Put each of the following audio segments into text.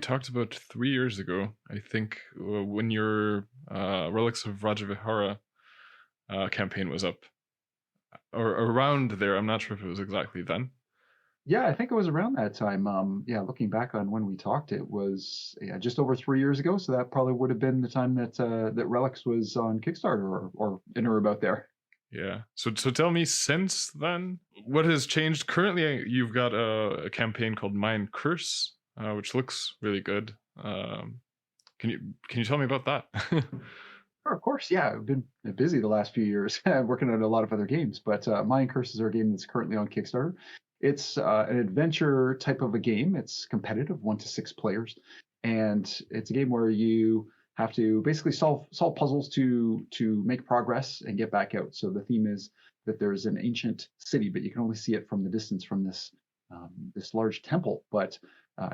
talked about 3 years ago, I think, when your Relics of Rajavihara campaign was up, or around there. I'm not sure if it was exactly then. Yeah, I think it was around that time. Yeah, looking back on when we talked, it was just over 3 years ago. So that probably would have been the time that Relics was on Kickstarter or in or about there. Yeah. So tell me, since then, what has changed? Currently, you've got a campaign called Mind Curse, which looks really good. Can you tell me about that? Sure, of course, yeah, I've been busy the last few years working on a lot of other games, but Mind Curses are a game that's currently on Kickstarter. It's an adventure type of a game. It's competitive, 1 to 6 players, and it's a game where you have to basically solve puzzles to make progress and get back out. So the theme is that there's an ancient city, but you can only see it from the distance from this large temple. But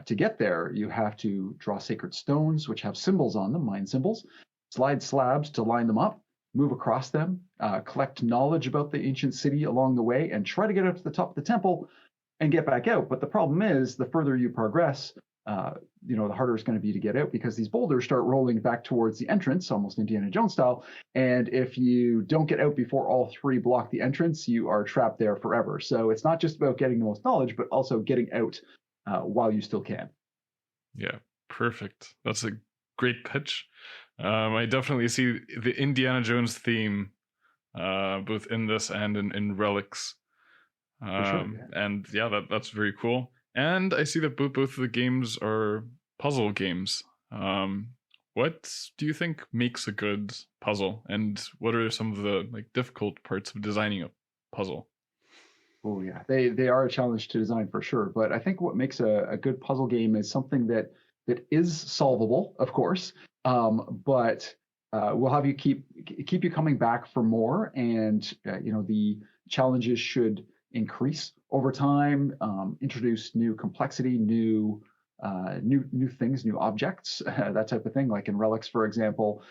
to get there, you have to draw sacred stones, which have symbols on them, mind symbols, slide slabs to line them up, move across them, collect knowledge about the ancient city along the way, and try to get up to the top of the temple and get back out. But the problem is, the further you progress, the harder it's going to be to get out because these boulders start rolling back towards the entrance, almost Indiana Jones style. And if you don't get out before all three block the entrance, you are trapped there forever. So it's not just about getting the most knowledge, but also getting out while you still can. Yeah, perfect. That's a great pitch. I definitely see the Indiana Jones theme, both in this and in Relics. For sure. Yeah. And yeah, that's very cool. And I see that both of the games are puzzle games. What do you think makes a good puzzle, and what are some of the difficult parts of designing a puzzle? Oh yeah, they are a challenge to design for sure. But I think what makes a good puzzle game is something that is solvable, of course, but will have you keep you coming back for more, and the challenges should increase over time, introduce new complexity, new things, new objects, that type of thing. Like in Relics, for example,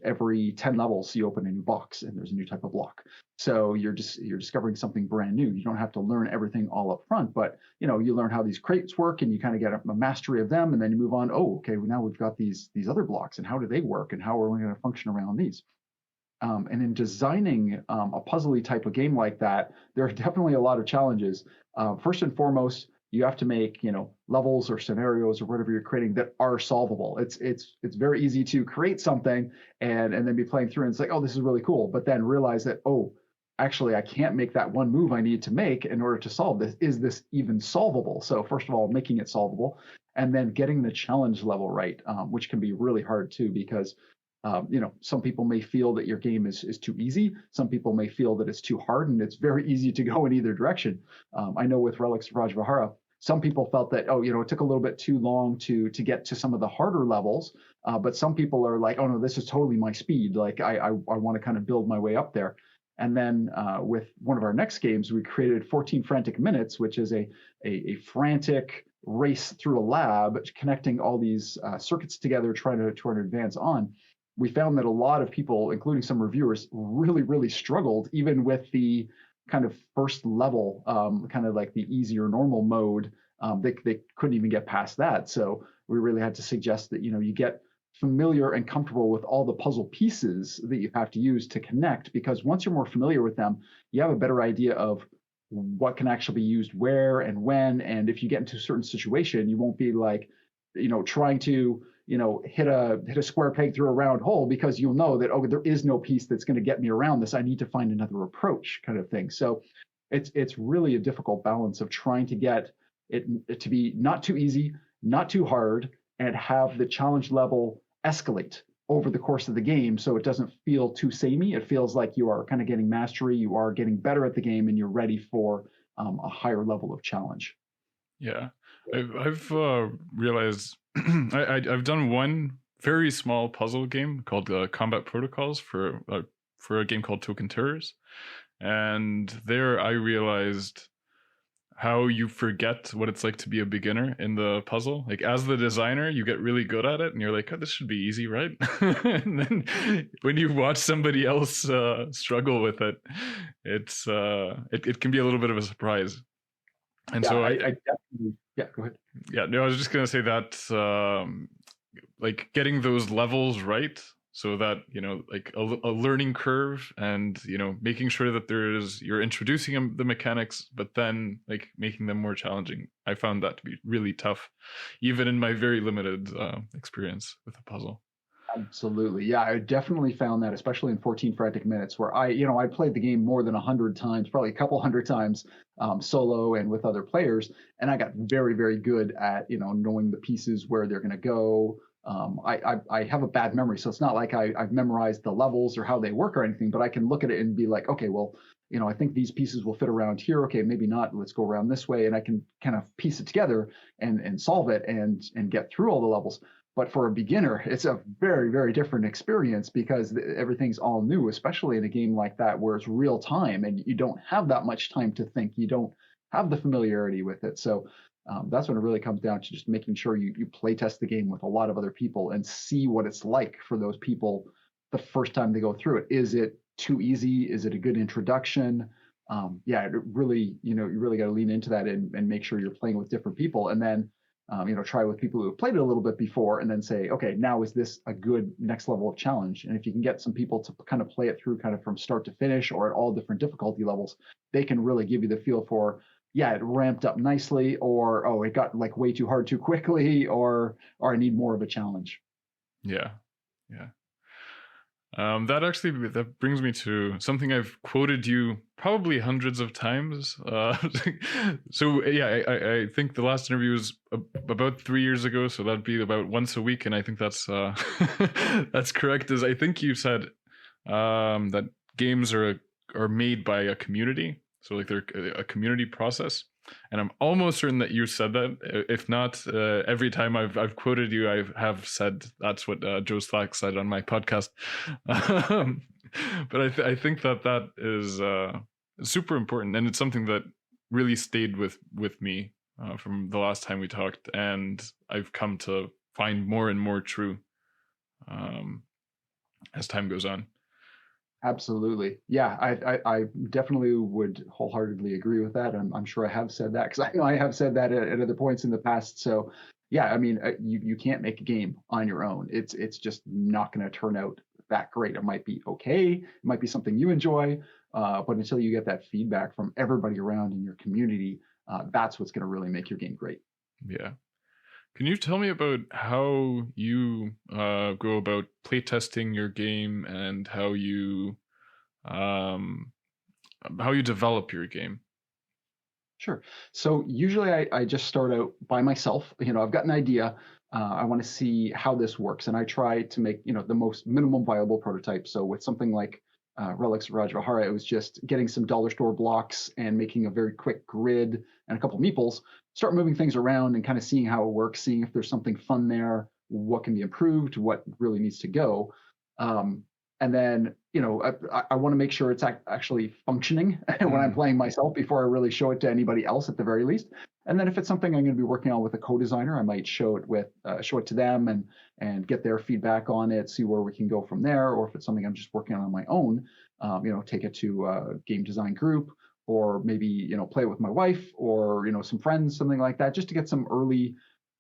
every 10 levels you open a new box and there's a new type of block. So you're discovering something brand new. You don't have to learn everything all up front, but you learn how these crates work and you kind of get a mastery of them, and then you move on. Oh, okay, well, now we've got these other blocks, and how do they work, and how are we going to function around these? And in designing a puzzly type of game like that, there are definitely a lot of challenges. First and foremost, you have to make levels or scenarios or whatever you're creating that are solvable. It's very easy to create something and then be playing through and it's like, oh, this is really cool, but then realize that, oh, actually I can't make that one move I need to make in order to solve this. Is this even solvable? So first of all, making it solvable, and then getting the challenge level right, which can be really hard too, because some people may feel that your game is too easy. Some people may feel that it's too hard, and it's very easy to go in either direction. I know with Relics of Rajavihara, some people felt that, it took a little bit too long to get to some of the harder levels. But some people are like, oh no, this is totally my speed. Like I want to kind of build my way up there. And then with one of our next games, we created 14 Frantic Minutes, which is a frantic race through a lab, connecting all these circuits together, trying to advance on. We found that a lot of people, including some reviewers, really, really struggled even with the kind of first level, kind of like the easy or normal mode. They couldn't even get past that. So we really had to suggest that, you get familiar and comfortable with all the puzzle pieces that you have to use to connect, because once you're more familiar with them, you have a better idea of what can actually be used where and when. And if you get into a certain situation, you won't be like, trying to hit a square peg through a round hole, because you'll know that, oh, there is no piece that's going to get me around this. I need to find another approach, kind of thing. So it's really a difficult balance of trying to get it to be not too easy, not too hard, and have the challenge level escalate over the course of the game, so it doesn't feel too samey. It feels like you are kind of getting mastery, you are getting better at the game, and you're ready for a higher level of challenge. Yeah, I've realized I've done one very small puzzle game called Combat Protocols for a game called Token Terrors, and there I realized how you forget what it's like to be a beginner in the puzzle. Like, as the designer, you get really good at it, and you're like, oh, this should be easy, right? And then when you watch somebody else struggle with it, it can be a little bit of a surprise. And Yeah, so I definitely, yeah, go ahead. yeah, no, I was just gonna say that like getting those levels right, so that like a learning curve, and making sure that you're introducing the mechanics, but then like making them more challenging. I found that to be really tough, even in my very limited experience with the puzzle. Absolutely. Yeah, I definitely found that, especially in 14 frantic minutes, where I played the game more than 100 times, probably a couple hundred times, solo and with other players, and I got very, very good at knowing the pieces where they're going to go. I have a bad memory, so it's not like I've memorized the levels or how they work or anything, but I can look at it and be like, okay, well, I think these pieces will fit around here. Okay, maybe not. Let's go around this way, and I can kind of piece it together and solve it and get through all the levels. But for a beginner, it's a very, very different experience because everything's all new, especially in a game like that where it's real time and you don't have that much time to think. You don't have the familiarity with it. So that's when it really comes down to just making sure you play test the game with a lot of other people and see what it's like for those people the first time they go through it. Is it too easy? Is it a good introduction? Yeah, it really, you really got to lean into that and make sure you're playing with different people. And then try with people who have played it a little bit before and then say, okay, now is this a good next level of challenge? And if you can get some people to kind of play it through kind of from start to finish or at all different difficulty levels, they can really give you the feel for, yeah, it ramped up nicely, or, oh, it got like way too hard too quickly, or I need more of a challenge. Yeah, yeah. That brings me to something I've quoted you probably hundreds of times. So yeah, I think the last interview was about 3 years ago, so that'd be about once a week, and I think that's that's correct. As I think you said that games are made by a community, so like they're a community process. And I'm almost certain that you said that. If not, every time I've quoted you, I have said that's what Joe Slack said on my podcast. But I think that is super important, and it's something that really stayed with me from the last time we talked, and I've come to find more and more true um, as time goes on. Absolutely. Yeah, I definitely would wholeheartedly agree with that. I'm sure I have said that because I know I have said that at other points in the past. So yeah, I mean, you can't make a game on your own. It's just not going to turn out that great. It might be okay. It might be something you enjoy, but until you get that feedback from everybody around in your community, that's what's going to really make your game great. Yeah. Can you tell me about how you go about playtesting your game and um, how you develop your game? Sure. So usually I just start out by myself. I've got an idea. I want to see how this works, and I try to make the most minimum viable prototype. So with something like Relics of Rajavihara, it was just getting some dollar store blocks and making a very quick grid and a couple meeples. Start moving things around and kind of seeing how it works, seeing if there's something fun there, what can be improved, what really needs to go. And then I want to make sure it's actually functioning when I'm playing myself before I really show it to anybody else at the very least. And then if it's something I'm going to be working on with a co-designer, I might show it to them and get their feedback on it, see where we can go from there. Or if it's something I'm just working on my own, take it to a game design group, or maybe play it with my wife or some friends, something like that, just to get some early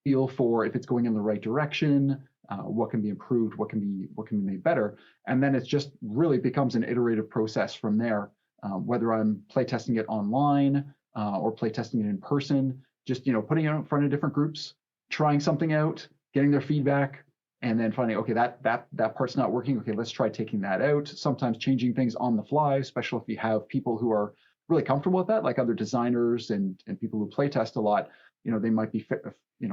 feel for if it's going in the right direction, what can be improved, what can be made better, and then it just really becomes an iterative process from there. Whether I'm playtesting it online or playtesting it in person, just putting it in front of different groups, trying something out, getting their feedback, and then finding okay that part's not working. Okay, let's try taking that out. Sometimes changing things on the fly, especially if you have people who are really comfortable with that, like other designers and people who playtest a lot. They might be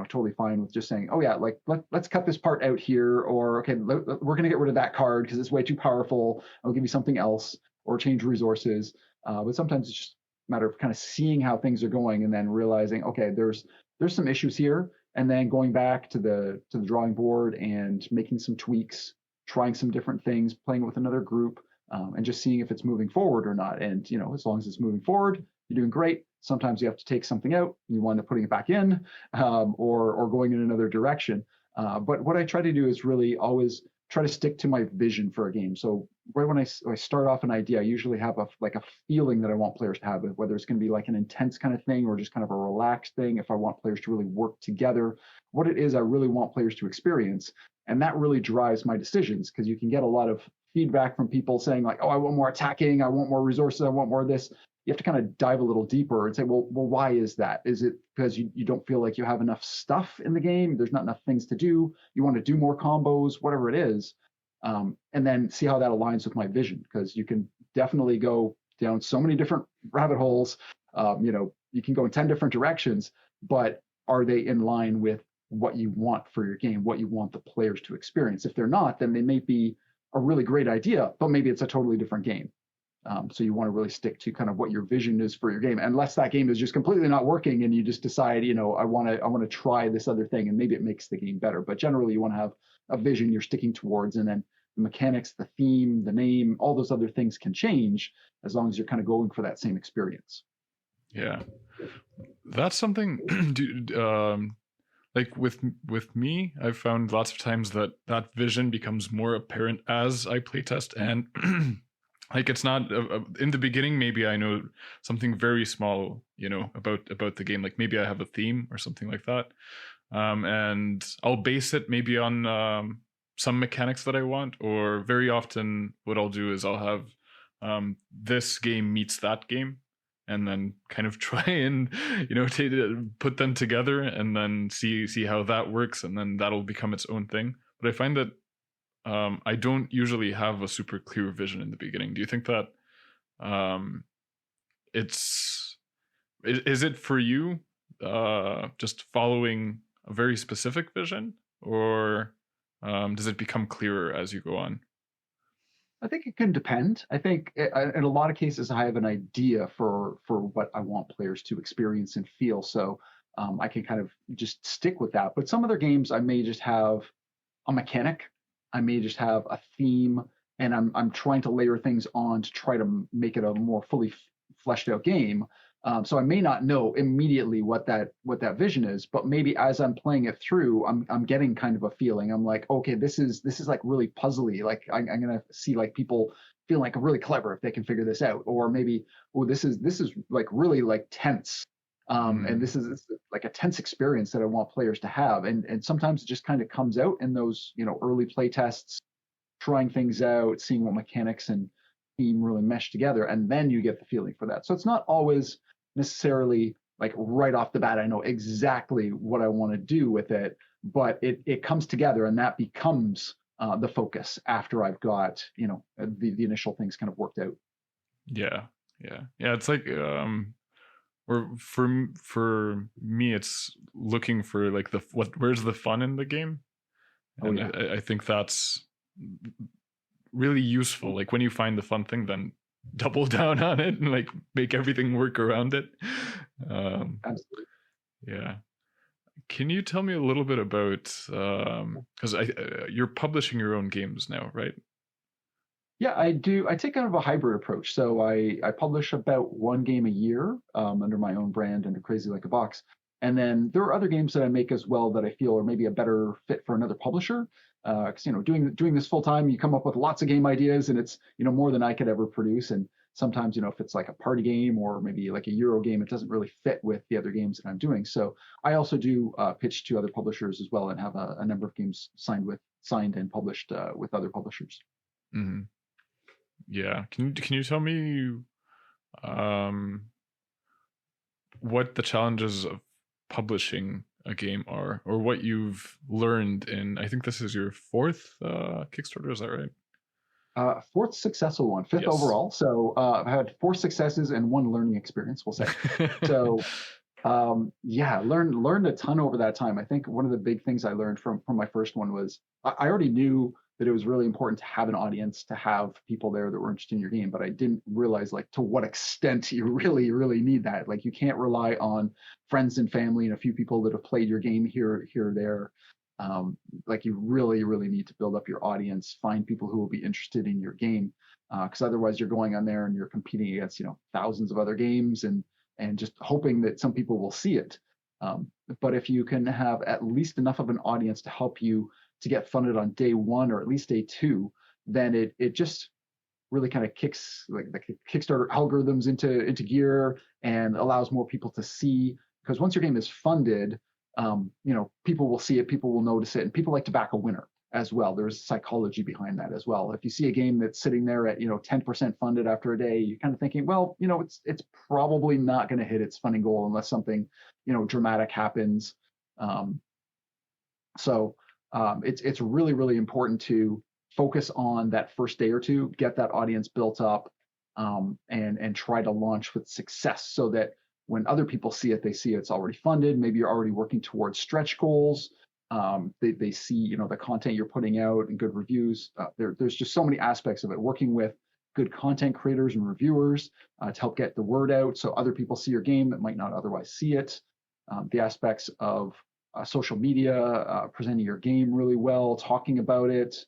totally fine with just saying, oh yeah, like let's cut this part out here, or okay, we're going to get rid of that card because it's way too powerful. I'll give you something else, or change resources. But sometimes it's just a matter of kind of seeing how things are going and then realizing, okay, there's some issues here, and then going back to the drawing board and making some tweaks, trying some different things, playing with another group, and just seeing if it's moving forward or not. And as long as it's moving forward, you're doing great. Sometimes you have to take something out, you wind up putting it back in, or going in another direction. But what I try to do is really always try to stick to my vision for a game. So right when I start off an idea, I usually have a feeling that I want players to have, whether it's going to be like an intense kind of thing or just kind of a relaxed thing. If I want players to really work together, what it is I really want players to experience, and that really drives my decisions, because you can get a lot of feedback from people saying like, oh, I want more attacking, I want more resources, I want more of this. You have to kind of dive a little deeper and say, well, why is that? Is it because you don't feel like you have enough stuff in the game? There's not enough things to do. You want to do more combos, whatever it is. And then see how that aligns with my vision, because you can definitely go down so many different rabbit holes. You can go in 10 different directions, but are they in line with what you want for your game, what you want the players to experience? If they're not, then they may be a really great idea, but maybe it's a totally different game. So you want to really stick to kind of what your vision is for your game, unless that game is just completely not working and you just decide, I want to try this other thing, and maybe it makes the game better. But generally, you want to have a vision you're sticking towards, and then the mechanics, the theme, the name, all those other things can change as long as you're kind of going for that same experience. Yeah, that's something. Like with me, I've found lots of times that vision becomes more apparent as I playtest, and like it's not in the beginning. Maybe I know something very small, about the game. Like maybe I have a theme or something like that, and I'll base it maybe on some mechanics that I want. Or very often, what I'll do is I'll have this game meets that game, and then kind of try and put them together, and then see how that works, and then that'll become its own thing. But I find that I don't usually have a super clear vision in the beginning. Do you think that is it for you just following a very specific vision, or does it become clearer as you go on? I think it can depend. I think in a lot of cases, I have an idea for what I want players to experience and feel. So I can kind of just stick with that. But some other games, I may just have a mechanic. I may just have a theme, and I'm trying to layer things on to try to make it a more fully fleshed out game. So I may not know immediately what that vision is, but maybe as I'm playing it through, I'm getting kind of a feeling. I'm like, okay, this is like really puzzly. Like I'm gonna see like people feel like really clever if they can figure this out, or maybe, oh, this is like really like tense. And this is like a tense experience that I want players to have. And sometimes it just kind of comes out in those, early play tests, trying things out, seeing what mechanics and theme really mesh together. And then you get the feeling for that. So it's not always necessarily like right off the bat, I know exactly what I want to do with it, but it comes together, and that becomes the focus after I've got, the initial things kind of worked out. Yeah. It's like, or for me, it's looking for like where's the fun in the game, and I think that's really useful. Like when you find the fun thing, then double down on it and like make everything work around it. Absolutely. Yeah. Can you tell me a little bit about because you're publishing your own games now, right? Yeah, I do. I take kind of a hybrid approach. So I publish about one game a year under my own brand under Crazy Like a Box. And then there are other games that I make as well that I feel are maybe a better fit for another publisher. Because doing this full time, you come up with lots of game ideas, and it's more than I could ever produce. And sometimes if it's like a party game or maybe like a Euro game, it doesn't really fit with the other games that I'm doing. So I also do pitch to other publishers as well, and have a number of games signed and published with other publishers. Mm-hmm. Yeah. Can you tell me what the challenges of publishing a game are, or what you've learned in, I think this is your fourth Kickstarter, is that right? Fourth successful one, fifth Yes. overall. So I've had 4 successes and 1 learning experience, we'll say. So learned a ton over that time. I think one of the big things I learned from my first one was I already knew that it was really important to have an audience, to have people there that were interested in your game, but I didn't realize like to what extent you really, really need that. Like you can't rely on friends and family and a few people that have played your game here or there. Like you really, really need to build up your audience, find people who will be interested in your game, because otherwise you're going on there and you're competing against thousands of other games and just hoping that some people will see it. But if you can have at least enough of an audience to help you to get funded on day one or at least day two, then it just really kind of kicks like the Kickstarter algorithms into gear and allows more people to see. Because once your game is funded, people will see it, people will notice it, and people like to back a winner as well. There's psychology behind that as well. If you see a game that's sitting there at 10% funded after a day, you're kind of thinking, well, it's probably not going to hit its funding goal unless something dramatic happens. It's really, really important to focus on that first day or two, get that audience built up, and try to launch with success so that when other people see it, they see it's already funded. Maybe you're already working towards stretch goals. They see the content you're putting out and good reviews. There's just so many aspects of it. Working with good content creators and reviewers to help get the word out so other people see your game that might not otherwise see it. The aspects of social media, presenting your game really well, talking about it,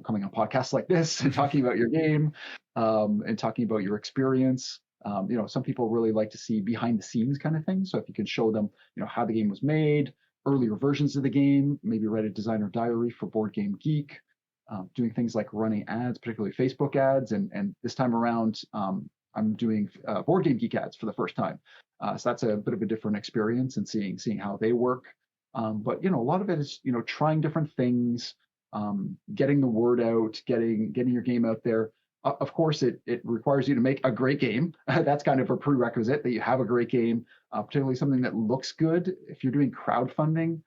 coming on podcasts like this and talking about your game, and talking about your experience. Some people really like to see behind the scenes kind of thing. So if you can show them, how the game was made, earlier versions of the game, maybe write a designer diary for Board Game Geek, doing things like running ads, particularly Facebook ads. And this time around, I'm doing Board Game Geek ads for the first time. So that's a bit of a different experience and seeing how they work. But a lot of it is trying different things, getting the word out, getting your game out there. Of course, it requires you to make a great game. That's kind of a prerequisite that you have a great game, particularly something that looks good. If you're doing crowdfunding,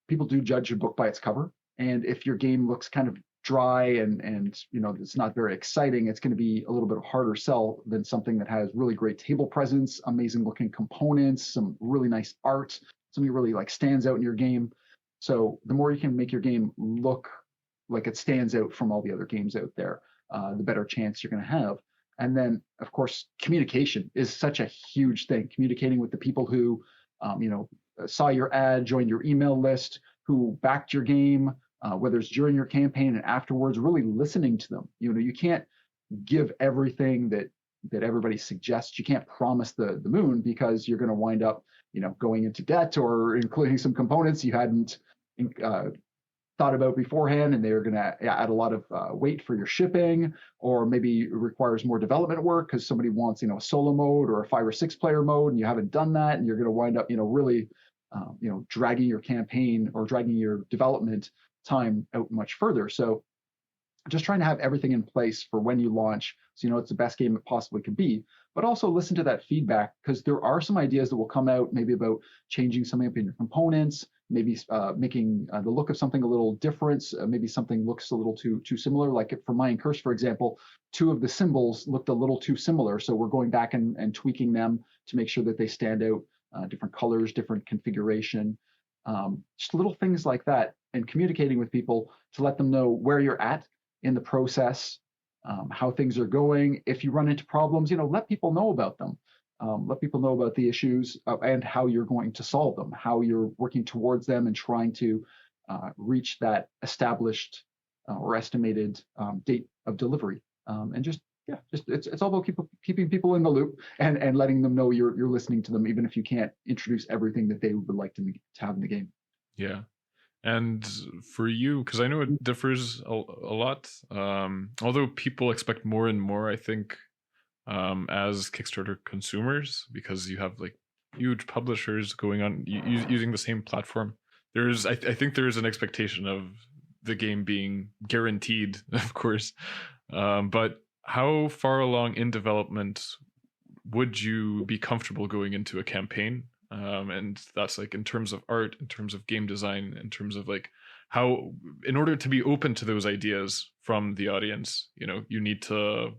people do judge your book by its cover, and if your game looks kind of dry and it's not very exciting, it's going to be a little bit harder sell than something that has really great table presence, amazing looking components, some really nice art, something really like stands out in your game. So the more you can make your game look like it stands out from all the other games out there, the better chance you're going to have. And then, of course, communication is such a huge thing. Communicating with the people who, saw your ad, joined your email list, who backed your game, whether it's during your campaign and afterwards, really listening to them. You can't give everything that everybody suggests. You can't promise the moon, because you're going to wind up, going into debt or including some components you hadn't thought about beforehand, and they're going to add a lot of weight for your shipping, or maybe it requires more development work because somebody wants a solo mode or a 5 or 6 player mode, and you haven't done that, and you're going to wind up really dragging your campaign or dragging your development time out much further. So just trying to have everything in place for when you launch, so it's the best game it possibly could be, but also listen to that feedback, because there are some ideas that will come out maybe about changing something up in your components, maybe making the look of something a little different. Maybe something looks a little too similar. Like for Mayan Curse, for example, 2 of the symbols looked a little too similar. So we're going back and tweaking them to make sure that they stand out, different colors, different configuration, just little things like that, and communicating with people to let them know where you're at in the process, how things are going. If you run into problems, let people know about them. Let people know about the issues and how you're going to solve them, how you're working towards them and trying to reach that established or estimated date of delivery. And just it's all about keeping people in the loop and letting them know you're listening to them, even if you can't introduce everything that they would like to have in the game. Yeah. And for you, because I know it differs a lot, although people expect more and more, I think, as Kickstarter consumers, because you have like huge publishers going on using the same platform. I think there's an expectation of the game being guaranteed, of course. But how far along in development would you be comfortable going into a campaign? And that's like in terms of art, in terms of game design, in terms of like how, in order to be open to those ideas from the audience, you need to,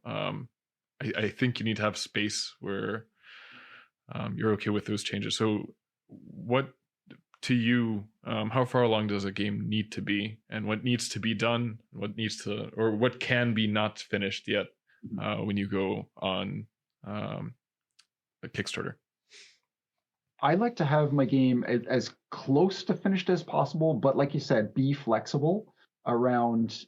I think you need to have space where you're okay with those changes. So what, to you, how far along does a game need to be, and what needs to be done, or what can be not finished yet when you go on a Kickstarter? I like to have my game as close to finished as possible, but like you said, be flexible around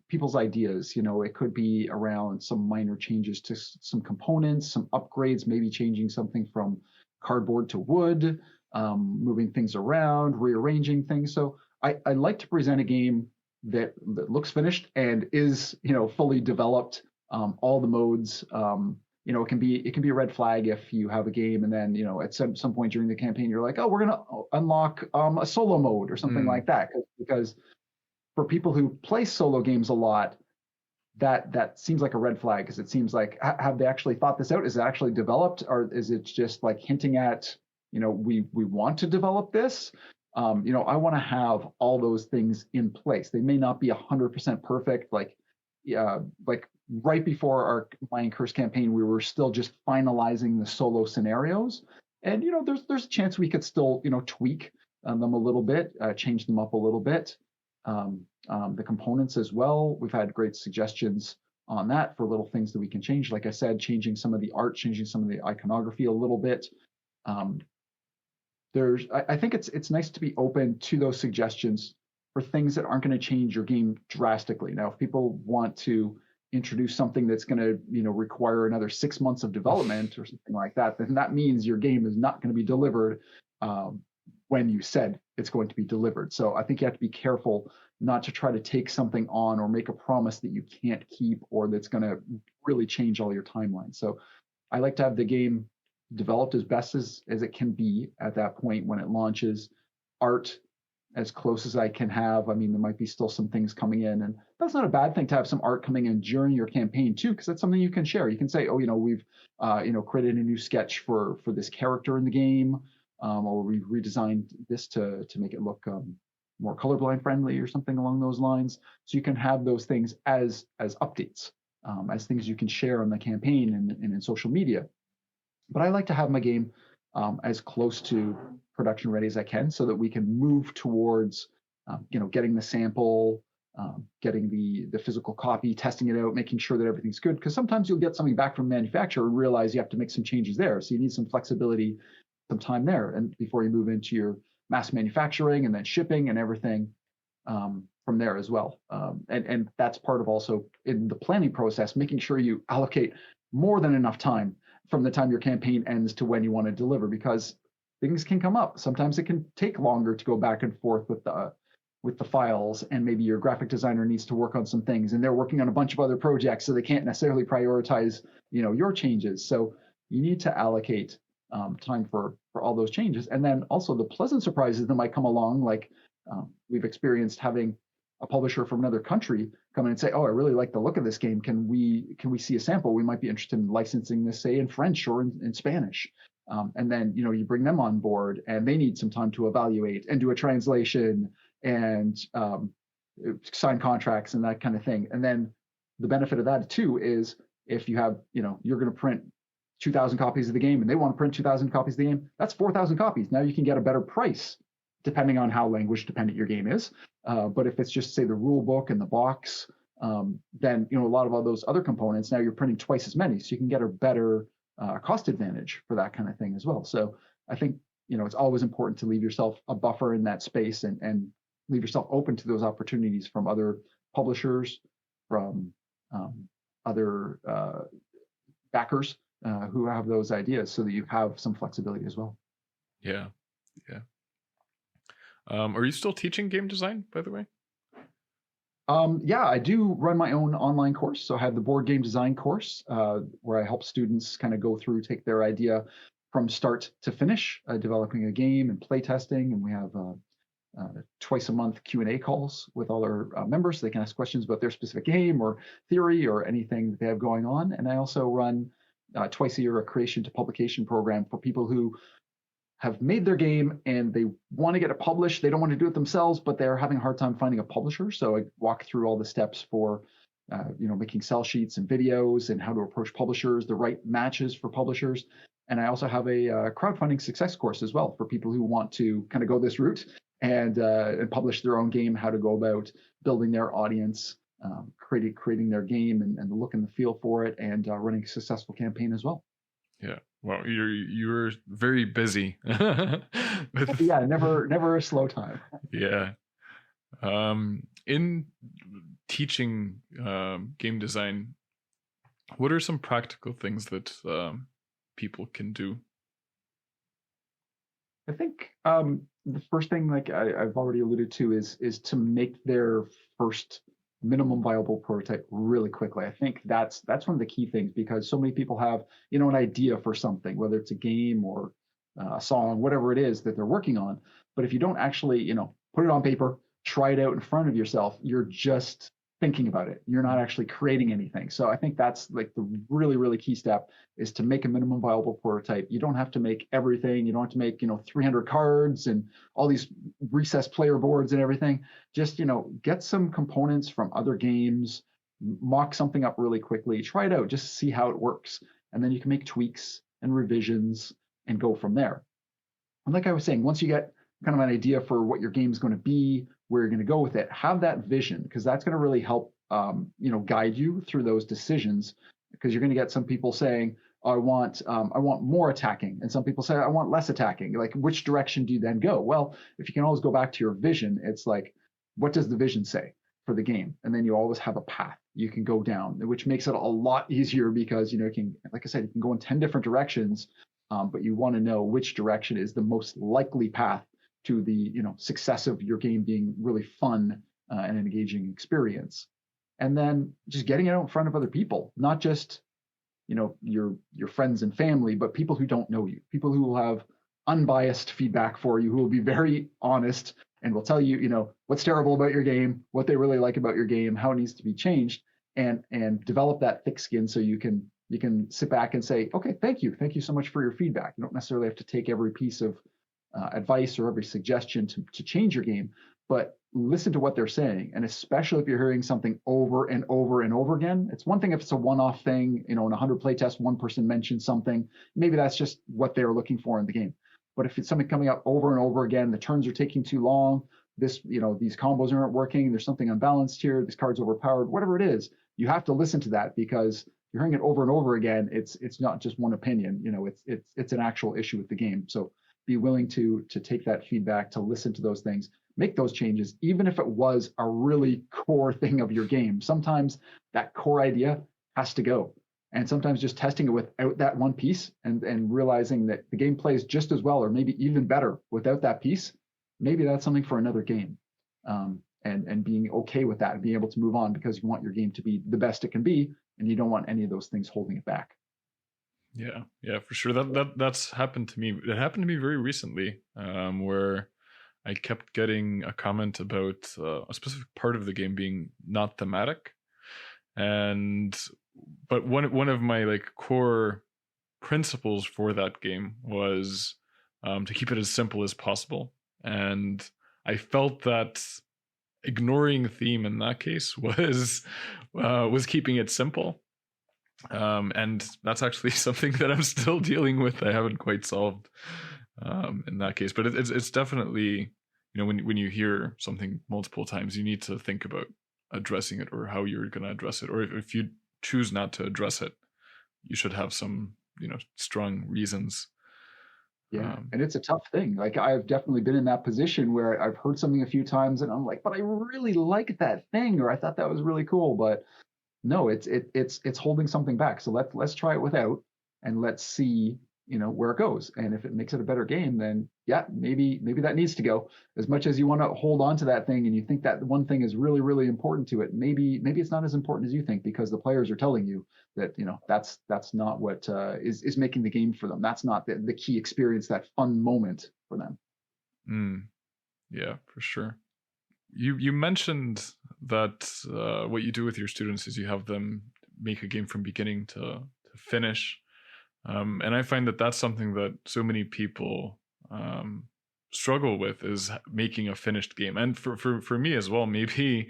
people's ideas. It could be around some minor changes to some components, some upgrades, maybe changing something from cardboard to wood, moving things around, rearranging things. So I like to present a game that looks finished and is, fully developed. All the modes, it can be a red flag if you have a game and then, at some point during the campaign, you're like, oh, we're going to unlock a solo mode or something like that. Because for people who play solo games a lot, that seems like a red flag, because it seems like, have they actually thought this out? Is it actually developed, or is it just like hinting at, we want to develop this? I want to have all those things in place. They may not be 100% perfect. Like right before my and Curse campaign, we were still just finalizing the solo scenarios, and there's a chance we could still tweak them a little bit, change them up a little bit. The components as well, we've had great suggestions on that for little things that we can change. Like I said, changing some of the art, changing some of the iconography a little bit. I think it's nice to be open to those suggestions for things that aren't going to change your game drastically. Now, if people want to introduce something that's going to require another 6 months of development or something like that, then that means your game is not going to be delivered when you said it's going to be delivered. So I think you have to be careful not to try to take something on or make a promise that you can't keep, or that's going to really change all your timeline. So I like to have the game developed as best as it can be at that point when it launches. Art as close as I can have. I mean, there might be still some things coming in, and that's not a bad thing to have some art coming in during your campaign too, because that's something you can share. You can say, oh, we've created a new sketch for this character in the game, or we redesigned this to make it look more colorblind friendly or something along those lines. So you can have those things as updates, as things you can share on the campaign and in social media. But I like to have my game as close to production ready as I can, so that we can move towards, getting the sample, getting the physical copy, testing it out, making sure that everything's good. Because sometimes you'll get something back from the manufacturer and realize you have to make some changes there. So you need some flexibility, some time there, and before you move into your mass manufacturing and then shipping and everything from there as well. And that's part of also in the planning process, making sure you allocate more than enough time from the time your campaign ends to when you want to deliver, because things can come up. Sometimes it can take longer to go back and forth with the files, and maybe your graphic designer needs to work on some things, and they're working on a bunch of other projects, so they can't necessarily prioritize your changes. So you need to allocate time for all those changes. And then also the pleasant surprises that might come along, like we've experienced having a publisher from another country come in and say, oh, I really like the look of this game. Can we see a sample? We might be interested in licensing this, say, in French or in Spanish. And then, you bring them on board, and they need some time to evaluate and do a translation and sign contracts and that kind of thing. And then the benefit of that too is, if you have, you're going to print 2,000 copies of the game and they want to print 2,000 copies of the game, that's 4,000 copies. Now you can get a better price depending on how language dependent your game is. But if it's just, say, the rule book and the box, then a lot of all those other components, now you're printing twice as many, so you can get a better cost advantage for that kind of thing as well. So I think it's always important to leave yourself a buffer in that space, and leave yourself open to those opportunities from other publishers, from other backers who have those ideas, so that you have some flexibility as well. Yeah. Are you still teaching game design, by the way? Yeah, I do run my own online course. So I have the board game design course, where I help students kind of go through, take their idea from start to finish, developing a game and play testing. And we have twice a month Q&A calls with all our members, so they can ask questions about their specific game or theory or anything that they have going on. And I also run twice a year a creation to publication program for people who have made their game and they want to get it published. They don't want to do it themselves, but they're having a hard time finding a publisher. So I walk through all the steps for, making sell sheets and videos, and how to approach publishers, the right matches for publishers. And I also have a crowdfunding success course as well for people who want to kind of go this route and publish their own game, how to go about building their audience, creating their game and the look and the feel for it, and running a successful campaign as well. Yeah. Well, you're very busy. Yeah, never a slow time. Yeah. In teaching game design, what are some practical things that people can do? I think the first thing, like I've already alluded to, is to make their first minimum viable prototype really quickly. I think that's one of the key things, because so many people have, an idea for something, whether it's a game or a song, whatever it is that they're working on. But if you don't actually, put it on paper, try it out in front of yourself, you're just thinking about it. You're not actually creating anything. So I think that's like the really, really key step, is to make a minimum viable prototype. You don't have to make everything. You don't have to make, 300 cards and all these recessed player boards and everything. Just, get some components from other games, mock something up really quickly, try it out, just see how it works. And then you can make tweaks and revisions and go from there. And like I was saying, once you get kind of an idea for what your game is going to be, where you're going to go with it, have that vision, because that's going to really help, guide you through those decisions. Because you're going to get some people saying, oh, I want more attacking, and some people say, I want less attacking. Like, which direction do you then go? Well, if you can always go back to your vision, it's like, what does the vision say for the game? And then you always have a path you can go down, which makes it a lot easier, because you can, like I said, you can go in 10 different directions, but you want to know which direction is the most likely path to the success of your game being really fun and an engaging experience. And then just getting it out in front of other people, not just your friends and family, but people who don't know you, people who will have unbiased feedback for you, who will be very honest and will tell you what's terrible about your game, what they really like about your game, how it needs to be changed, and develop that thick skin, so you can sit back and say, okay, thank you so much for your feedback. You don't necessarily have to take every piece of advice or every suggestion to change your game, but listen to what they're saying. And especially if you're hearing something over and over and over again. It's one thing if it's a one-off thing, in 100 playtests, one person mentions something, maybe that's just what they're looking for in the game. But if it's something coming up over and over again, the turns are taking too long, these combos aren't working, there's something unbalanced here, this card's overpowered, whatever it is, you have to listen to that, because you're hearing it over and over again. It's not just one opinion, it's an actual issue with the game. So be willing to take that feedback, to listen to those things, make those changes, even if it was a really core thing of your game. Sometimes that core idea has to go. And sometimes just testing it without that one piece, and realizing that the game plays just as well, or maybe even better without that piece, maybe that's something for another game. And being okay with that, and being able to move on, because you want your game to be the best it can be, and you don't want any of those things holding it back. Yeah, for sure. That's happened to me. It happened to me very recently, where I kept getting a comment about a specific part of the game being not thematic, but one of my core principles for that game was to keep it as simple as possible, and I felt that ignoring theme in that case was keeping it simple. And that's actually something that I'm still dealing with. I haven't quite solved in that case, but it's definitely, when you hear something multiple times, you need to think about addressing it, or how you're going to address it. Or if you choose not to address it, you should have some, strong reasons. Yeah, and it's a tough thing. Like, I've definitely been in that position where I've heard something a few times and I'm like, but I really like that thing, or I thought that was really cool, but no, it's holding something back. So let's try it without, and let's see, where it goes. And if it makes it a better game, then yeah, maybe that needs to go. As much as you want to hold on to that thing, and you think that one thing is really, really important to it, maybe it's not as important as you think, because the players are telling you that that's not what is making the game for them. That's not the key experience, that fun moment for them. Yeah, for sure. You mentioned that what you do with your students is you have them make a game from beginning to finish, and I find that that's something that so many people struggle with, is making a finished game. And for me as well, maybe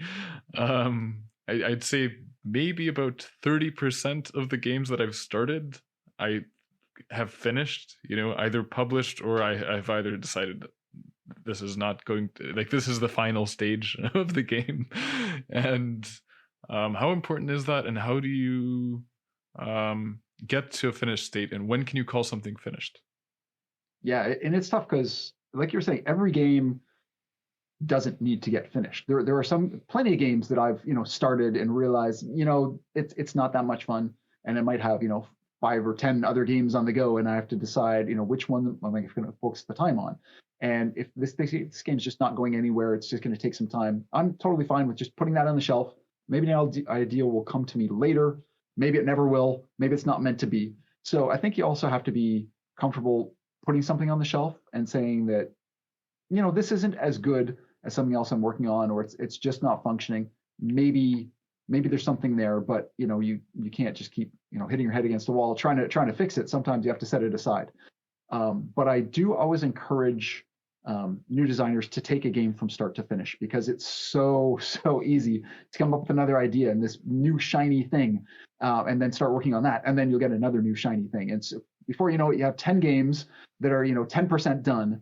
I'd say maybe about 30% of the games that I've started, I have finished, either published, or I've either decided this is not going to, this is the final stage of the game. And how important is that, and how do you get to a finished state, and when can you call something finished? Yeah, and it's tough, because like you're saying, every game doesn't need to get finished. There are plenty of games that I've started and realized it's not that much fun, and it might have 5 or 10 other games on the go, and I have to decide, which one am I going to focus the time on. And if this game's just not going anywhere, it's just going to take some time, I'm totally fine with just putting that on the shelf. Maybe an idea will come to me later. Maybe it never will. Maybe it's not meant to be. So I think you also have to be comfortable putting something on the shelf and saying that, this isn't as good as something else I'm working on, or it's just not functioning. Maybe there's something there, but you can't just keep hitting your head against the wall trying to fix it. Sometimes you have to set it aside. But I do always encourage new designers to take a game from start to finish, because it's so easy to come up with another idea and this new shiny thing, and then start working on that, and then you'll get another new shiny thing. And so before you know it, you have 10 games that are 10% done,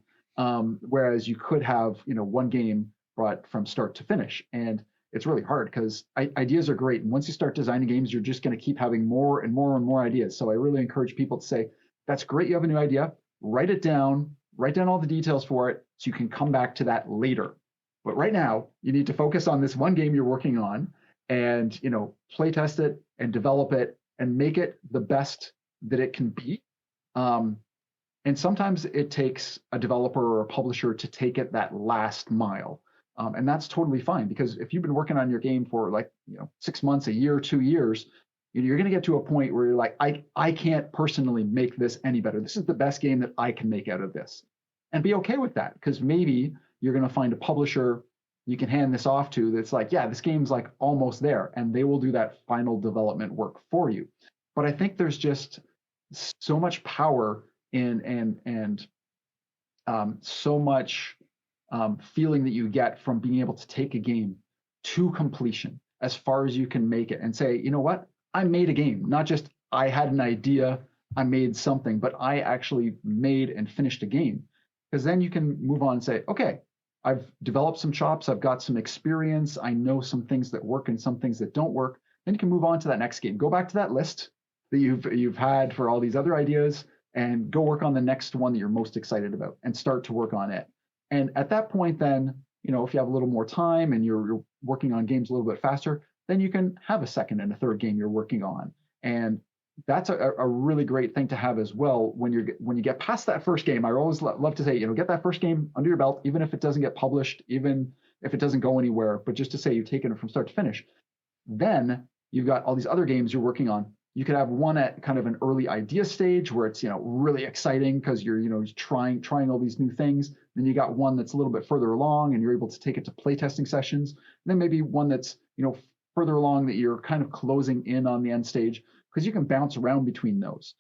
whereas you could have one game brought from start to finish. And it's really hard because ideas are great, and once you start designing games, you're just going to keep having more and more and more ideas. So I really encourage people to say, that's great, you have a new idea, write down all the details for it so you can come back to that later. But right now, you need to focus on this one game you're working on, and play test it and develop it and make it the best that it can be. And sometimes it takes a developer or a publisher to take it that last mile. And that's totally fine, because if you've been working on your game for 6 months, a year, 2 years, you're going to get to a point where you're like, I can't personally make this any better. This is the best game that I can make out of this. And be okay with that, because maybe you're going to find a publisher you can hand this off to that's like, yeah, this game's almost there, and they will do that final development work for you. But I think there's just so much power and so much feeling that you get from being able to take a game to completion as far as you can make it and say, you know what, I made a game. Not just I had an idea, I made something, but I actually made and finished a game. Because then you can move on and say, okay, I've developed some chops, I've got some experience, I know some things that work and some things that don't work. Then you can move on to that next game. Go back to that list that you've had for all these other ideas, and go work on the next one that you're most excited about and start to work on it. And at that point, then, if you have a little more time and you're working on games a little bit faster, then you can have a second and a third game you're working on. And that's a really great thing to have as well when you get past that first game. I always love to say, get that first game under your belt, even if it doesn't get published, even if it doesn't go anywhere, but just to say you've taken it from start to finish. Then you've got all these other games you're working on. You could have one at kind of an early idea stage where it's really exciting because you're trying all these new things. Then you got one that's a little bit further along and you're able to take it to playtesting sessions. And then maybe one that's further along that you're kind of closing in on the end stage, because you can bounce around between those.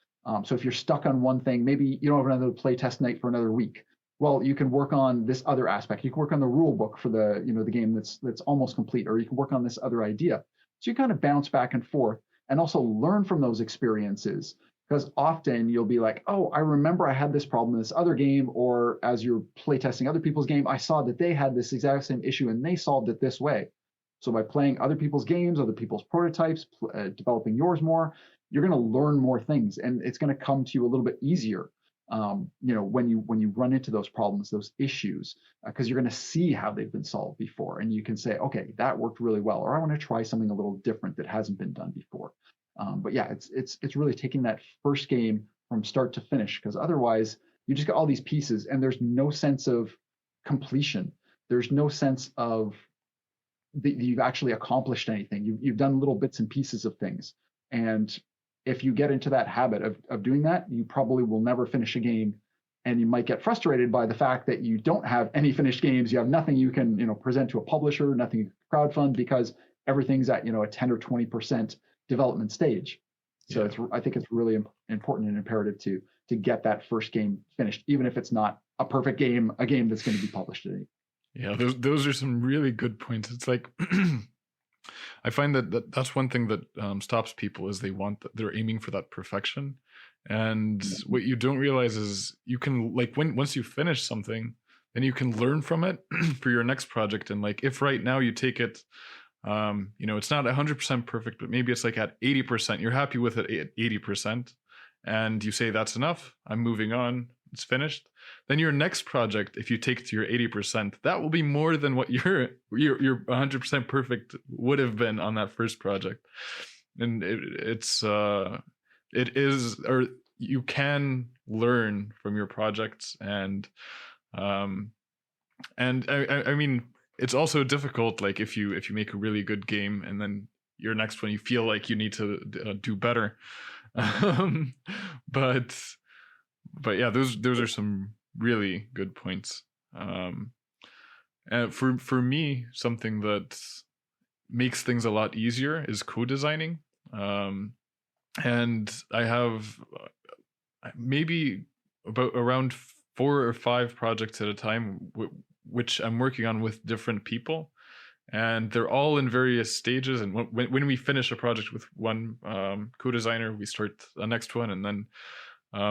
So if you're stuck on one thing, maybe you don't have another playtest night for another week. Well, you can work on this other aspect. You can work on the rule book for the the game that's almost complete, or you can work on this other idea. So you kind of bounce back and forth, and also learn from those experiences, because often you'll be like, oh, I remember I had this problem in this other game, or as you're playtesting other people's game, I saw that they had this exact same issue and they solved it this way. So by playing other people's games, other people's prototypes, developing yours more, you're going to learn more things, and it's going to come to you a little bit easier. When you run into those problems, those issues, because you're going to see how they've been solved before, and you can say, okay, that worked really well, or I want to try something a little different that hasn't been done before. But yeah, it's really taking that first game from start to finish, because otherwise you just got all these pieces and there's no sense of completion. There's no sense of that you've actually accomplished anything. You've done little bits and pieces of things, and if you get into that habit of doing that, you probably will never finish a game, and you might get frustrated by the fact that you don't have any finished games. You have nothing you can present to a publisher, nothing you can crowdfund, because everything's at a 10 or 20% development stage. So I think it's really important and imperative to get that first game finished, even if it's not a perfect game, a game that's going to be published today. Yeah, those are some really good points. It's like I find that's one thing that stops people, is they're aiming for that perfection. And what you don't realize is you can, once you finish something, then you can learn from it for your next project. And if right now you take it, it's not 100% perfect, but maybe it's at 80%, you're happy with it at 80%, and you say, that's enough, I'm moving on, it's finished. Then your next project, if you take it to your 80%, that will be more than what your 100% perfect would have been on that first project. And it's it is, or you can learn from your projects, um, and I mean, it's also difficult. Like if you make a really good game and then your next one, you feel like you need to do better. Um, but yeah, those are some really good points. Um, and for me, something that makes things a lot easier is co-designing. Um, and I have maybe about around 4 or 5 projects at a time, which I'm working on with different people, and they're all in various stages. And when we finish a project with one co-designer, we start the next one, and then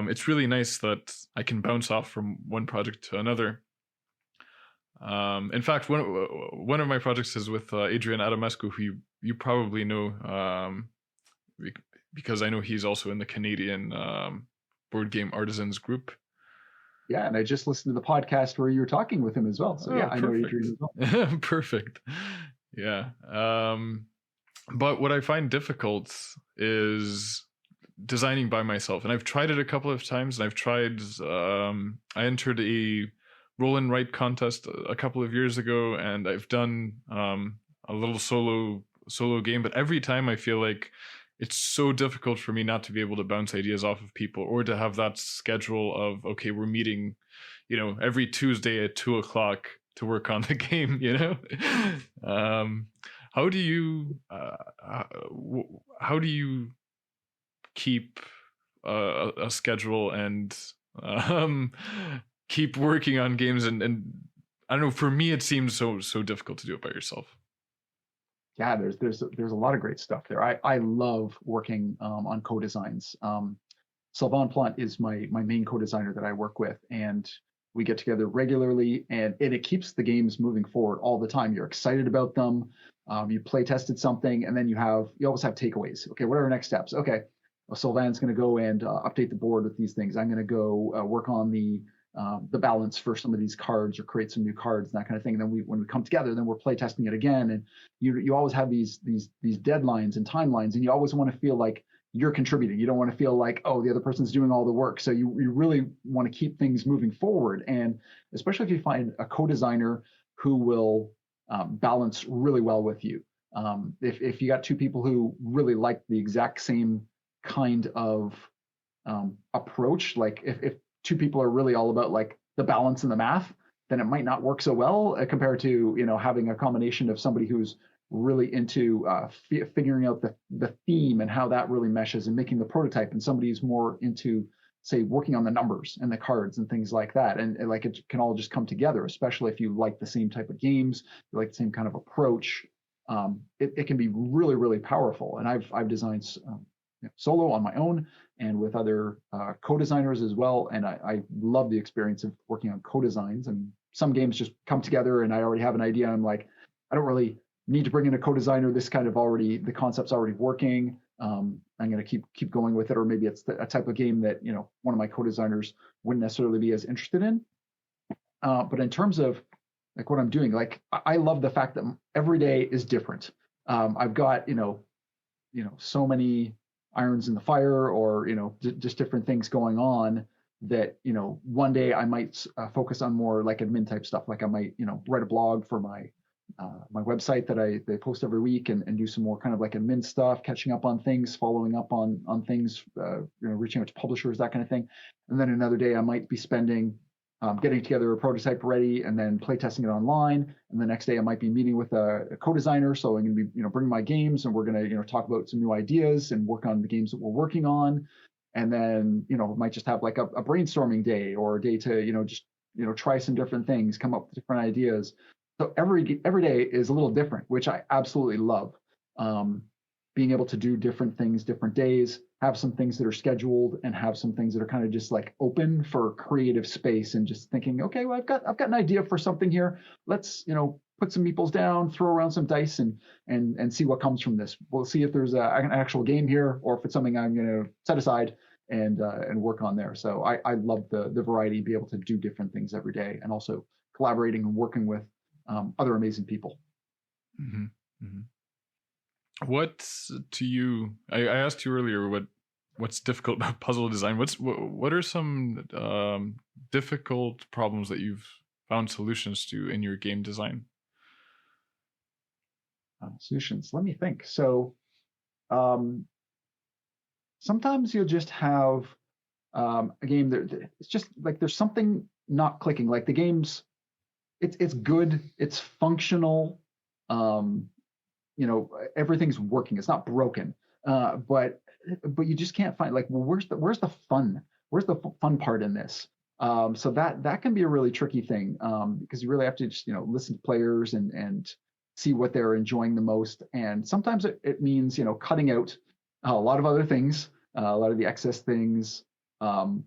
it's really nice that I can bounce off from one project to another. In fact, one of my projects is with Adrian Adamescu, who you probably know, because I know he's also in the Canadian board game artisans group. Yeah, and I just listened to the podcast where you were talking with him as well. So yeah, I know Adrian as well. Perfect. Yeah. But what I find difficult is designing by myself, and I've tried it a couple of times. And I've tried. I entered a roll and write contest a couple of years ago, and I've done a little solo game. But every time I feel like it's so difficult for me not to be able to bounce ideas off of people, or to have that schedule of, okay, we're meeting, every Tuesday at 2:00 to work on the game. How do you keep a schedule and keep working on games? And I don't know, for me it seems so difficult to do it by yourself. Yeah, there's a lot of great stuff there. I love working on co-designs. Sylvain Plante is my main co-designer that I work with, and we get together regularly, and it keeps the games moving forward all the time. You're excited about them. You play tested something, and then you always have takeaways. Okay, what are our next steps? Okay, well, Sylvain's going to go and update the board with these things. I'm going to go work on the balance for some of these cards, or create some new cards and that kind of thing. And then when we come together, then we're play testing it again. And you always have these deadlines and timelines, and you always want to feel like you're contributing. You don't want to feel like, oh, the other person's doing all the work. So you really want to keep things moving forward. And especially if you find a co-designer who will balance really well with you. If you got two people who really like the exact same kind of approach, like if two people are really all about like the balance and the math, then it might not work so well compared to having a combination of somebody who's really into figuring out the theme and how that really meshes and making the prototype, and somebody who's more into, say, working on the numbers and the cards and things like that. And like it can all just come together, especially if you like the same type of games, you like the same kind of approach. It can be really, really powerful. And I've designed solo on my own and with other co-designers as well. And I love the experience of working on co-designs. And some games just come together and I already have an idea. I'm like, I don't really need to bring in a co-designer. This kind of the concept's already working. I'm going to keep going with it. Or maybe it's a type of game that, one of my co-designers wouldn't necessarily be as interested in. But in terms of like what I'm doing, like I love the fact that every day is different. I've got, so many irons in the fire, or just different things going on that one day I might focus on more like admin type stuff. Like I might write a blog for my website that they post every week, and do some more kind of like admin stuff, catching up on things, following up on things, reaching out to publishers, that kind of thing. And then another day I might be spending getting together a prototype ready and then play testing it online. And the next day I might be meeting with a co-designer. So I'm going to be, bring my games, and we're going to, talk about some new ideas and work on the games that we're working on. And then, might just have like a brainstorming day, or a day to, just, try some different things, come up with different ideas. So every day is a little different, which I absolutely love. Being able to do different things, different days, have some things that are scheduled, and have some things that are kind of just like open for creative space, and just thinking, okay, well, I've got an idea for something here. Let's, put some meeples down, throw around some dice, and see what comes from this. We'll see if there's an actual game here, or if it's something I'm going to set aside and work on there. So I love the variety, be able to do different things every day, and also collaborating and working with other amazing people. Mm-hmm. Mm-hmm. What to you? I asked you earlier what what's difficult about puzzle design. What are some difficult problems that you've found solutions to in your game design? Solutions. Let me think. So um, sometimes you'll just have a game that it's just like there's something not clicking. Like the game's it's good, it's functional, um, everything's working. It's not broken, but you just can't find like, well, where's the fun? Where's the fun part in this? So that can be a really tricky thing because you really have to just listen to players and see what they're enjoying the most. And sometimes it means cutting out a lot of other things, a lot of the excess things, um,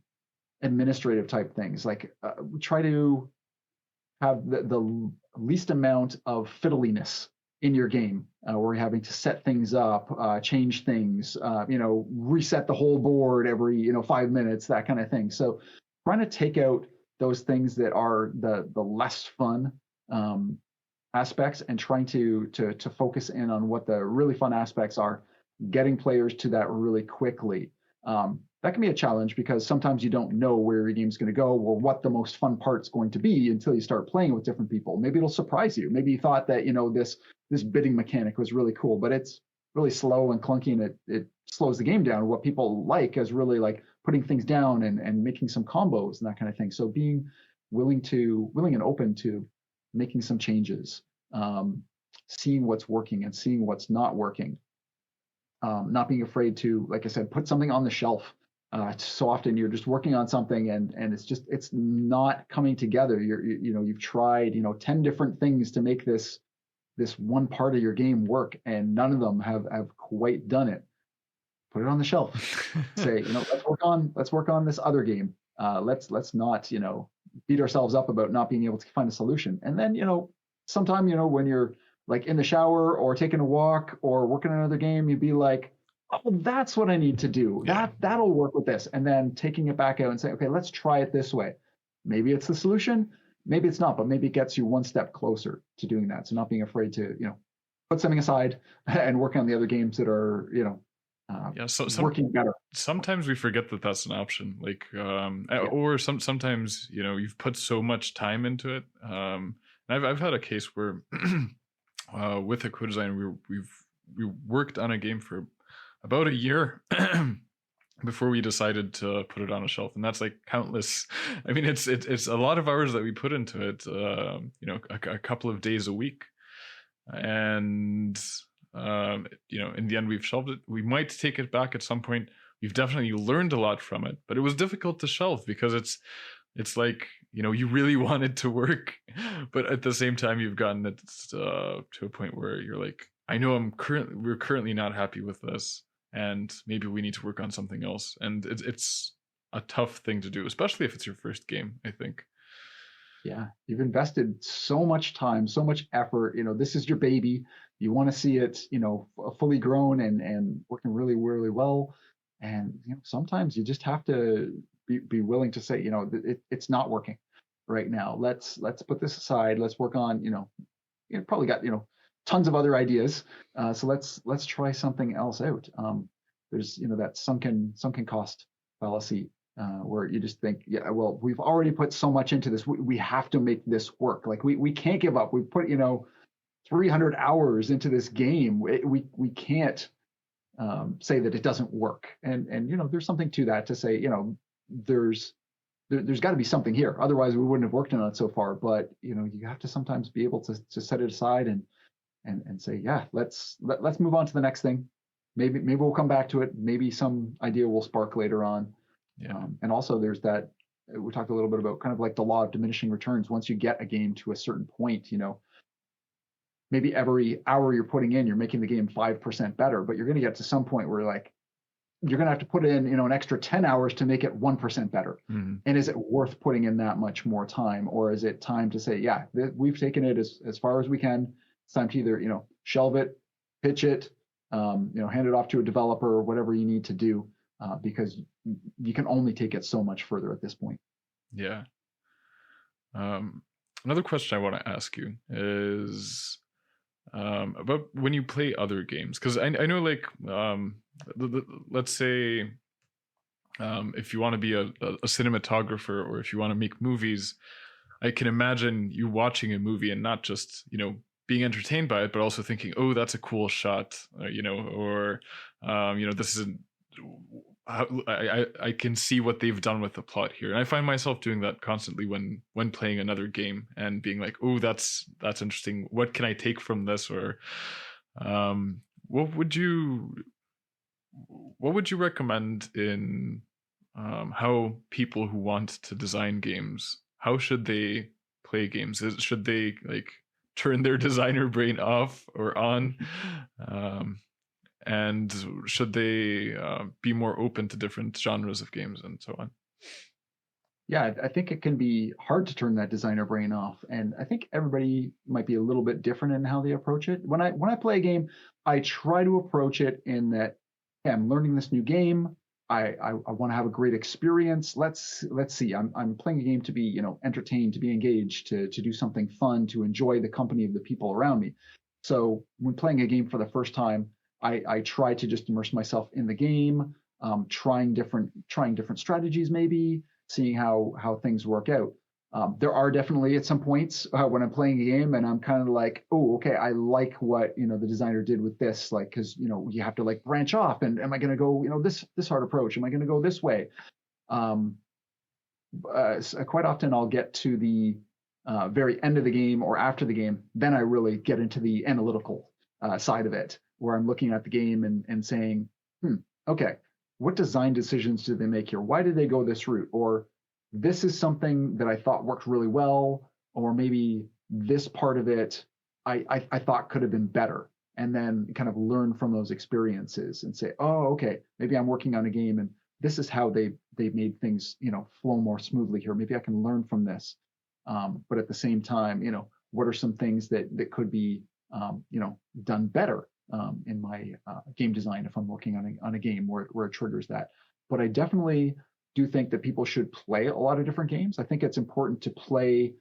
administrative type things. Like we try to have the least amount of fiddliness in your game, where you're having to set things up, change things, reset the whole board every 5 minutes, that kind of thing. So trying to take out those things that are the less fun aspects and trying to focus in on what the really fun aspects are, getting players to that really quickly. That can be a challenge because sometimes you don't know where your game's going to go or what the most fun part's going to be until you start playing with different people. Maybe it'll surprise you. Maybe you thought that this bidding mechanic was really cool, but it's really slow and clunky, and it slows the game down. What people like is really like putting things down and making some combos and that kind of thing. So being willing and open to making some changes, seeing what's working and seeing what's not working. Not being afraid to, like I said, put something on the shelf. So often you're just working on something and it's not coming together. You've tried 10 different things to make this one part of your game work, and none of them have quite done it. Put it on the shelf. Say, let's work on this other game. Let's not beat ourselves up about not being able to find a solution. And then sometime when you're like in the shower or taking a walk or working on another game, you'd be like, oh, that's what I need to do. Yeah. That'll work with this. And then taking it back out and saying, okay, let's try it this way. Maybe it's the solution, maybe it's not, but maybe it gets you one step closer to doing that. So not being afraid to, put something aside and work on the other games that are, working better. Sometimes we forget that that's an option. Like, or sometimes you've put so much time into it. And I've had a case where with a co-design, we worked on a game for about a year before we decided to put it on a shelf, and that's like countless. I mean, it's a lot of hours that we put into it. A couple of days a week, and in the end, we've shelved it. We might take it back at some point. We've definitely learned a lot from it, but it was difficult to shelve because it's like you really want it to work, but at the same time you've gotten it to a point where you're like, I know we're currently not happy with this, and maybe we need to work on something else. And it's a tough thing to do, especially if it's your first game, I think. Yeah, you've invested so much time, so much effort. This is your baby. You want to see it, fully grown and working really, really well. And sometimes you just have to be willing to say, it's not working right now. Let's put this aside. Let's work on, probably got tons of other ideas. So let's try something else out. There's that sunken cost fallacy, where you just think, yeah, well, we've already put so much into this. We have to make this work. Like we can't give up. We've put 300 hours into this game. We can't say that it doesn't work. And there's something to that, to say there's got to be something here. Otherwise, we wouldn't have worked on it so far. But you have to sometimes be able to set it aside and say, yeah, let's move on to the next thing. Maybe we'll come back to it. Maybe some idea will spark later on. Yeah. And also there's that, we talked a little bit about kind of like the law of diminishing returns. Once you get a game to a certain point, maybe every hour you're putting in, you're making the game 5% better, but you're going to get to some point where like, you're going to have to put in, an extra 10 hours to make it 1% better. Mm-hmm. And is it worth putting in that much more time? Or is it time to say, yeah, we've taken it as far as we can. It's time to either, shelve it, pitch it, hand it off to a developer or whatever you need to do, because you can only take it so much further at this point. Yeah. Another question I want to ask you is about when you play other games, because I know, like, let's say if you want to be a cinematographer, or if you want to make movies, I can imagine you watching a movie and not just, being entertained by it, but also thinking, oh, that's a cool shot, or, this is I can see what they've done with the plot here. And I find myself doing that constantly when playing another game and being like, oh, that's interesting. What can I take from this? Or what would you recommend in how people who want to design games, how should they play games? Should they like turn their designer brain off or on? And should they be more open to different genres of games and so on? Yeah, I think it can be hard to turn that designer brain off, and I think everybody might be a little bit different in how they approach it. When I play a game, I try to approach it in that, hey, I'm learning this new game. I want to have a great experience. Let's see. I'm playing a game to be entertained, to be engaged, to do something fun, to enjoy the company of the people around me. So when playing a game for the first time, I try to just immerse myself in the game, trying different strategies maybe, seeing how things work out. There are definitely at some points when I'm playing a game and I'm kind of like, oh, okay, I like what the designer did with this, like, because you have to like branch off, and am I going to go this hard approach? Am I going to go this way? Quite often I'll get to the very end of the game or after the game, then I really get into the analytical side of it, where I'm looking at the game and saying, okay, what design decisions did they make here? Why did they go this route? Or this is something that I thought worked really well, or maybe this part of it I thought could have been better. And then kind of learn from those experiences and say, oh, okay, maybe I'm working on a game and this is how they made things flow more smoothly here. Maybe I can learn from this. But at the same time, what are some things that could be done better in my game design if I'm working on a game where it triggers that. But I definitely do think that people should play a lot of different games. I think it's important to play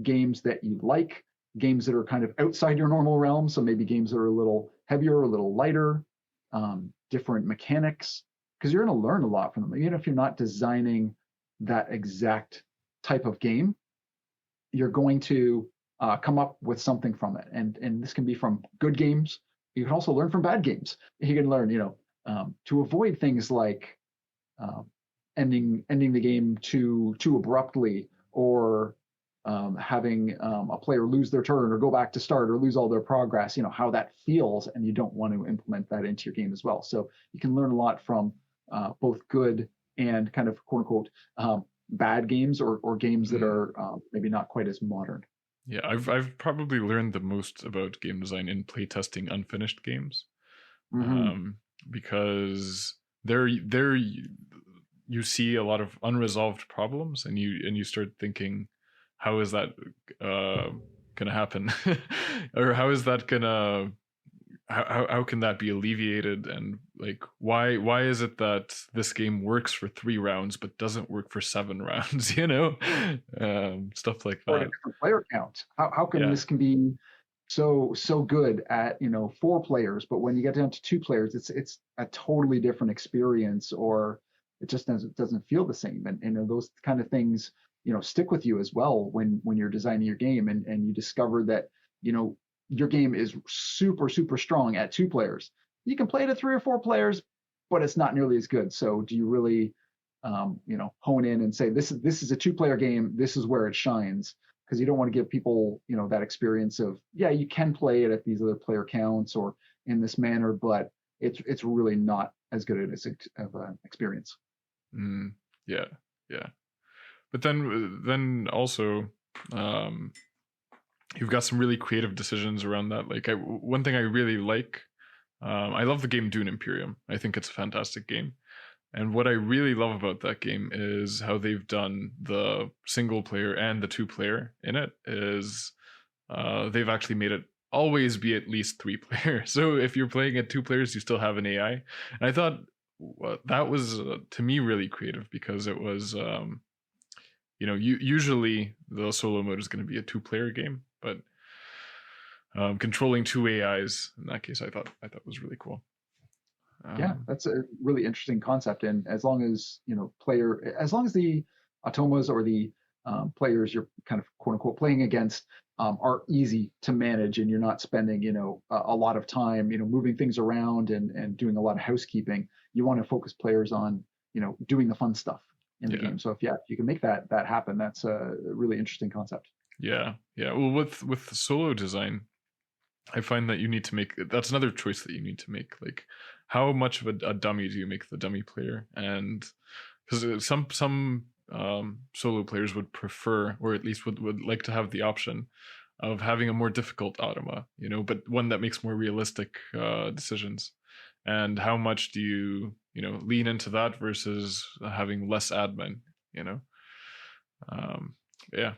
games that you like, games that are kind of outside your normal realm. So maybe games that are a little heavier, a little lighter, different mechanics, because you're going to learn a lot from them. Even if you're not designing that exact type of game, you're going to come up with something from it. And this can be from good games. You can also learn from bad games. You can learn, to avoid things like ending the game too abruptly, or having a player lose their turn or go back to start or lose all their progress. How that feels, and you don't want to implement that into your game as well. So you can learn a lot from both good and kind of quote unquote bad games, or games that are maybe not quite as modern. Yeah, I've probably learned the most about game design in playtesting unfinished games, because there you see a lot of unresolved problems, and you start thinking, how is that gonna happen, or how is that gonna how can that be alleviated, and like why is it that this game works for 3 rounds but doesn't work for 7 rounds, stuff like Or a that. different player count. How come this can be so good at 4 players, but when you get down to 2 players, it's a totally different experience, or it just doesn't feel the same. And those kind of things stick with you as well when you're designing your game, and you discover that your game is super strong at 2 players. You can play it at 3 or 4 players, but it's not nearly as good. So do you really hone in and say this is a 2-player game, this is where it shines? Because you don't want to give people that experience of, yeah, you can play it at these other player counts or in this manner, but it's really not as good as of an experience. Yeah. But then also, you've got some really creative decisions around that. Like one thing I really like, I love the game Dune Imperium. I think it's a fantastic game. And what I really love about that game is how they've done the single player and the 2-player in it. Is they've actually made it always be at least 3 players. So if you're playing at 2 players, you still have an AI. And I thought that was to me really creative, because it was usually the solo mode is going to be a 2-player game, but controlling 2 AIs in that case, I thought was really cool. Yeah, Um, that's a really interesting concept. And as long as, as long as the automas or the players you're kind of quote unquote playing against are easy to manage, and you're not spending, a lot of time, moving things around and doing a lot of housekeeping, you want to focus players on, doing the fun stuff in the yeah, game. So if you can make that happen, that's a really interesting concept. yeah, yeah. Well, with solo design, I find that you need to make that's another choice that you need to make. Like, how much of a dummy do you make the dummy player? And because some solo players would prefer, or at least would like to have the option of having a more difficult automa, but one that makes more realistic decisions. And how much do you lean into that versus having less admin? You know, um, yeah,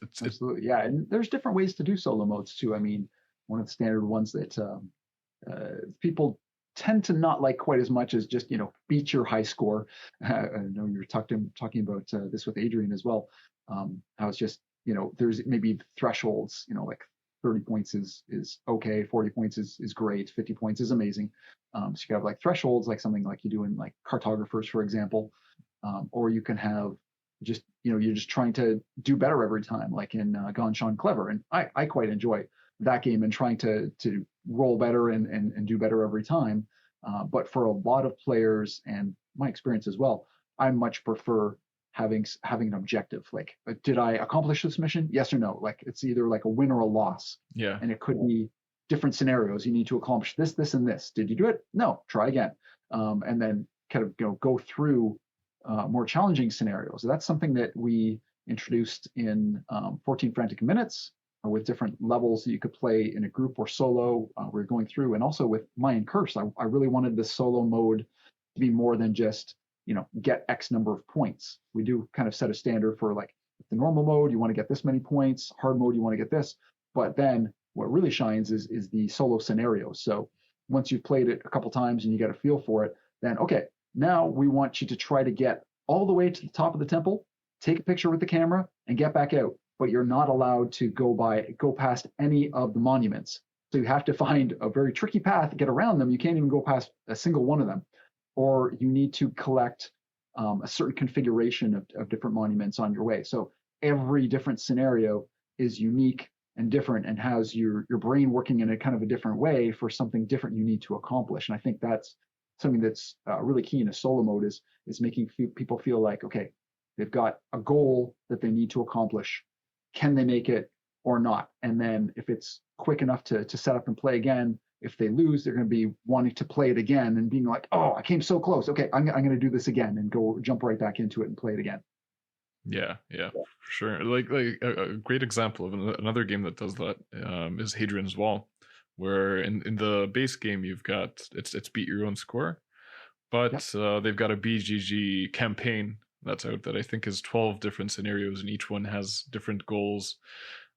it Absolutely. Yeah. And there's different ways to do solo modes too. I mean, one of the standard ones that people tend to not like quite as much as just, beat your high score. I know you were talking about this with Adrian as well. How it's just, there's maybe thresholds, like 30 points is okay, 40 points is great, 50 points is amazing. So you have like thresholds, like something like you do in like cartographers, for example. Or you can have just, you're just trying to do better every time, like in Gone Sean Clever. And I quite enjoy that game and trying to roll better and do better every time. But for a lot of players, and my experience as well, I much prefer having an objective. Like, did I accomplish this mission? Yes or no? Like, it's either like a win or a loss, yeah, and it could be different scenarios. You need to accomplish this, this, and this. Did you do it? No. Try again, and then kind of go through more challenging scenarios. So that's something that we introduced in 14 Frantic Minutes with different levels that you could play in a group or solo. We're going through, and also with Mayan Curse, I really wanted the solo mode to be more than just, get X number of points. We do kind of set a standard for like the normal mode, you want to get this many points, hard mode, you want to get this. But then what really shines is the solo scenario. So once you've played it a couple times and you get a feel for it, then okay, now we want you to try to get all the way to the top of the temple, take a picture with the camera, and get back out. But you're not allowed to go past any of the monuments. So you have to find a very tricky path to get around them. You can't even go past a single one of them. Or you need to collect a certain configuration of different monuments on your way. So every different scenario is unique and different and has your brain working in a kind of a different way for something different you need to accomplish. And I think that's something that's really key in a solo mode is making people feel like, okay, they've got a goal that they need to accomplish. Can they make it or not? And then if it's quick enough to set up and play again, if they lose, they're going to be wanting to play it again and being like, oh, I came so close. Okay, I'm going to do this again and go jump right back into it and play it again. yeah, for sure. Like a great example of another game that does that is Hadrian's Wall, where in the base game you've got it's beat your own score, Yep. but they've got a BGG campaign that's out that I think is 12 different scenarios, and each one has different goals.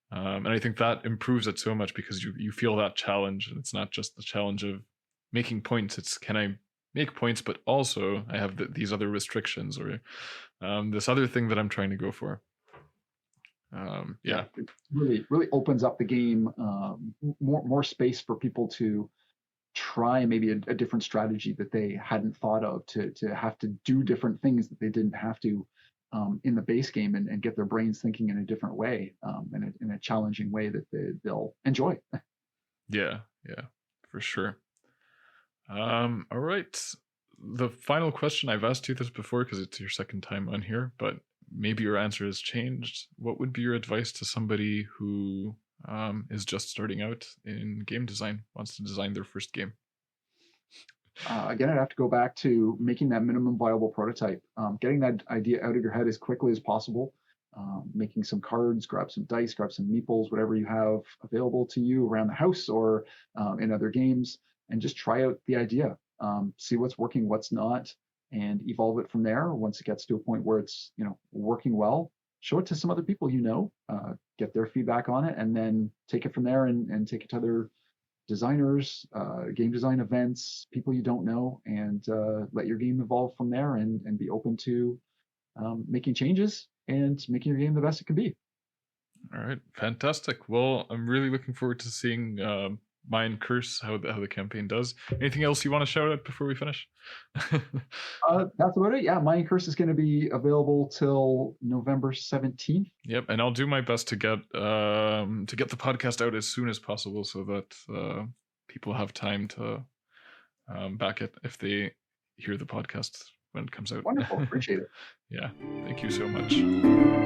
And I think that improves it so much because you feel that challenge, and it's not just the challenge of making points. It's, can I make points, but also I have these other restrictions, or this other thing that I'm trying to go for. Yeah, Yeah, it really opens up the game, more space for people to try maybe a different strategy that they hadn't thought of, to have to do different things that they didn't have to in the base game, and get their brains thinking in a different way, in a challenging way that they'll enjoy. yeah, for sure. All right. The final question, I've asked you this before because it's your second time on here, but maybe your answer has changed. What would be your advice to somebody who is just starting out in game design, wants to design their first game? Again, I'd have to go back to making that minimum viable prototype, getting that idea out of your head as quickly as possible, making some cards, grab some dice, grab some meeples, whatever you have available to you around the house or in other games, and just try out the idea, see what's working, what's not, and evolve it from there. Once it gets to a point where it's working well, show it to some other people get their feedback on it, and then take it from there and take it to other designers, game design events, people you don't know, and let your game evolve from there, and be open to making changes and making your game the best it can be. All right, fantastic. Well, I'm really looking forward to seeing Mind Curse, how the campaign does. Anything else you want to shout out before we finish? That's about it. Yeah, Mind Curse is going to be available till November 17th. Yep, and I'll do my best to get the podcast out as soon as possible so that people have time to back it if they hear the podcast when it comes out. Wonderful. Appreciate it. Yeah, thank you so much.